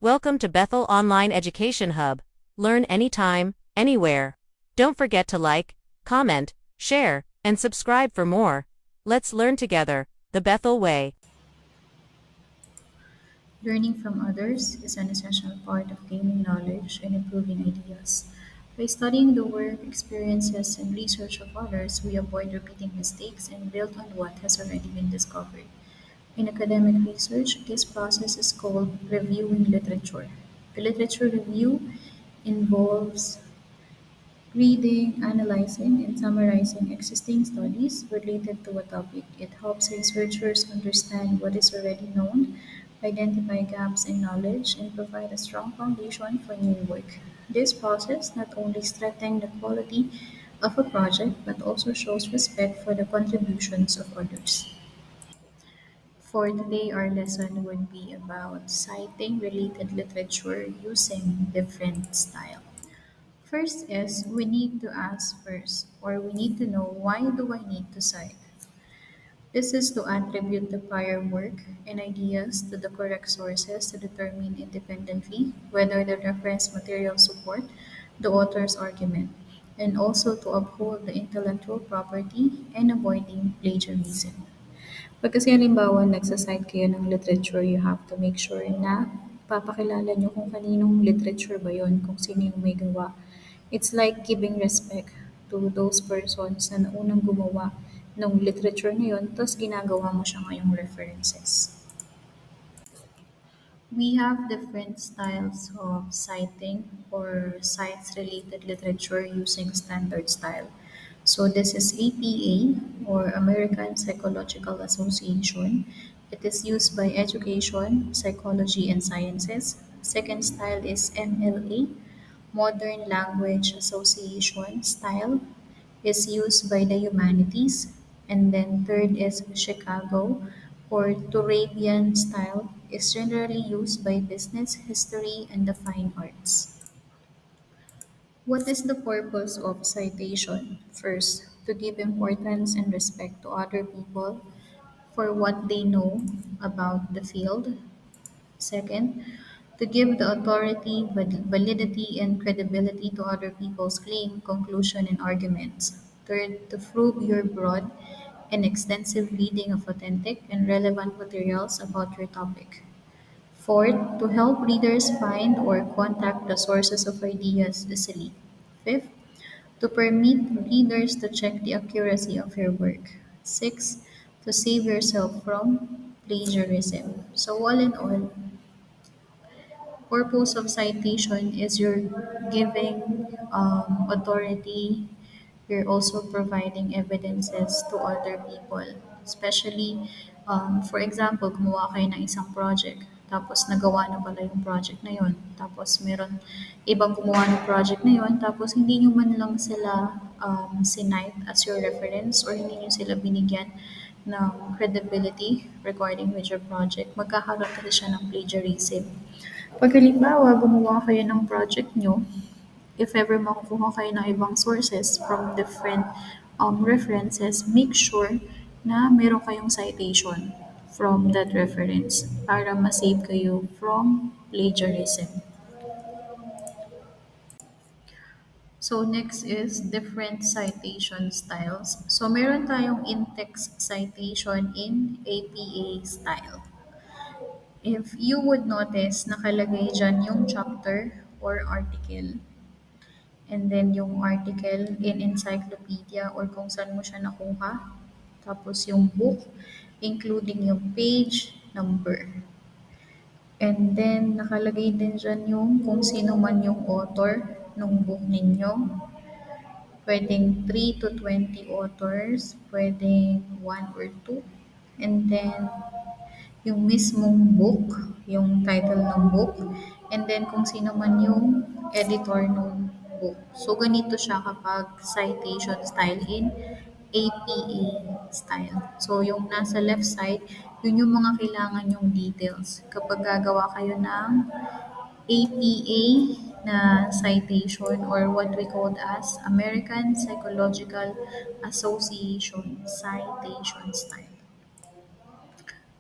Welcome to Bethel Online Education Hub. Learn anytime, anywhere. Don't forget to like, comment, share, and subscribe for more. Let's learn together, the Bethel way. Learning from others is an essential part of gaining knowledge and improving ideas. By studying the work, experiences, and research of others, we avoid repeating mistakes and build on what has already been discovered. In academic research, this process is called reviewing literature. A literature review involves reading, analyzing, and summarizing existing studies related to a topic. It helps researchers understand what is already known, identify gaps in knowledge, and provide a strong foundation for new work. This process not only strengthens the quality of a project but also shows respect for the contributions of others. For today, our lesson would be about citing related literature using different style. First is we need to ask first, or we need to know why do I need to cite? This is to attribute the prior work and ideas to the correct sources to determine independently whether the reference material support the author's argument, and also to uphold the intellectual property and avoiding plagiarism. Pag kasi halimbawa nagsa-cite kayo ng literature, you have to make sure na papakilala nyo kung kaninong literature ba yun, kung sino yung may gawa. It's like giving respect to those persons na naunang gumawa ng literature na yun, tapos ginagawa mo siya ngayong references. We have different styles of citing or cites related literature using standard style. So this is APA or American Psychological Association. It is used by Education, Psychology, and Sciences. Second style is MLA, Modern Language Association style is used by the humanities. And then third is Chicago or Turabian style is generally used by business, history, and the fine arts. What is the purpose of citation? First, to give importance and respect to other people for what they know about the field. Second, to give the authority, validity, and credibility to other people's claim, conclusion, and arguments. Third, to prove your broad and extensive reading of authentic and relevant materials about your topic. Fourth, to help readers find or contact the sources of ideas easily. Fifth, to permit readers to check the accuracy of your work. Sixth, to save yourself from plagiarism. So all in all, purpose of citation is you're giving authority, you're also providing evidences to other people. Especially, for example, gumawa kayo ng isang project, tapos nagawa na pala yung project na yon. Tapos meron ibang gumawa ng project na yon, tapos hindi nyo man lang sila sinite as your reference or hindi nyo sila binigyan ng credibility regarding with your project, magkakaroon kasi siya ng plagiarism. Pag halimbawa gumawa kayo ng project nyo, if ever makukuha kayo ng ibang sources from different references, make sure na meron kayong citation from that reference para ma-save kayo from plagiarism. So next is different citation styles. So meron tayong in-text citation in APA style. If you would notice, nakalagay dyan yung chapter or article. And then yung article in encyclopedia or kung saan mo siya nakuha. Tapos yung book, including yung page number. And then nakalagay din dyan yung kung sino man yung author ng book ninyo. Pwedeng 3 to 20 authors, pwedeng 1 or 2. And then yung mismong book, yung title ng book, and then kung sino man yung editor ng book. So, ganito siya kapag citation style in APA style. So, yung nasa left side, yun yung mga kailangan yung details. Kapag gagawa kayo ng APA na citation or what we call as American Psychological Association citation style.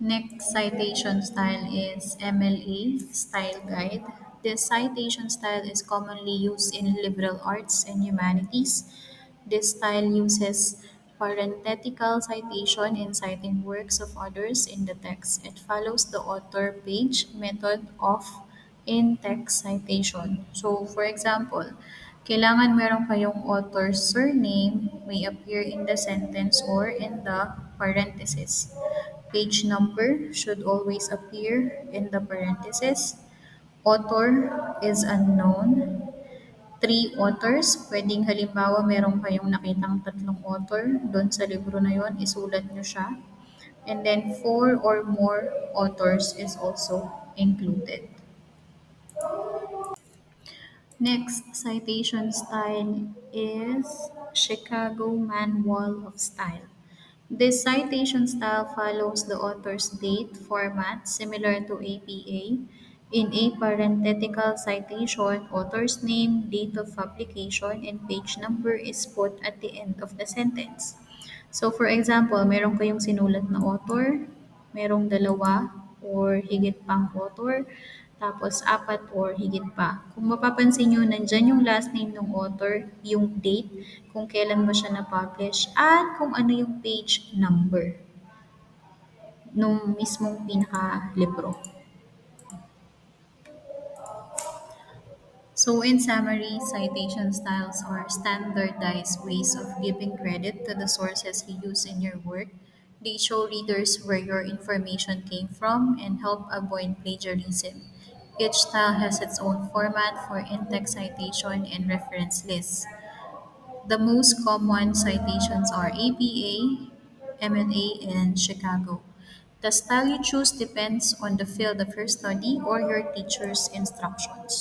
Next citation style is MLA style guide. This citation style is commonly used in liberal arts and humanities. This style uses parenthetical citation in citing works of others in the text. It follows the author page method of in-text citation. So, for example, kailangan meron kayong author's surname may appear in the sentence or in the parenthesis. Page number should always appear in the parentheses. Author is unknown. Three authors, pwedeng halimbawa meron kayong nakitang tatlong author, doon sa libro na yon, isulat nyo siya. And then four or more authors is also included. Next citation style is Chicago Manual of Style. This citation style follows the author's date format similar to APA. In a parenthetical citation, author's name, date of publication, and page number is put at the end of the sentence. So for example, meron kayong sinulat na author, merong dalawa or higit pang author, tapos apat or higit pa. Kung mapapansin nyo, nandyan yung last name ng author, yung date, kung kailan mo siya na-publish, at kung ano yung page number nung mismong pinaka-libro. So in summary, citation styles are standardized ways of giving credit to the sources you use in your work. They show readers where your information came from and help avoid plagiarism. Each style has its own format for in-text citation and reference lists. The most common citations are APA, M&A, and Chicago. The style you choose depends on the field of your study or your teacher's instructions.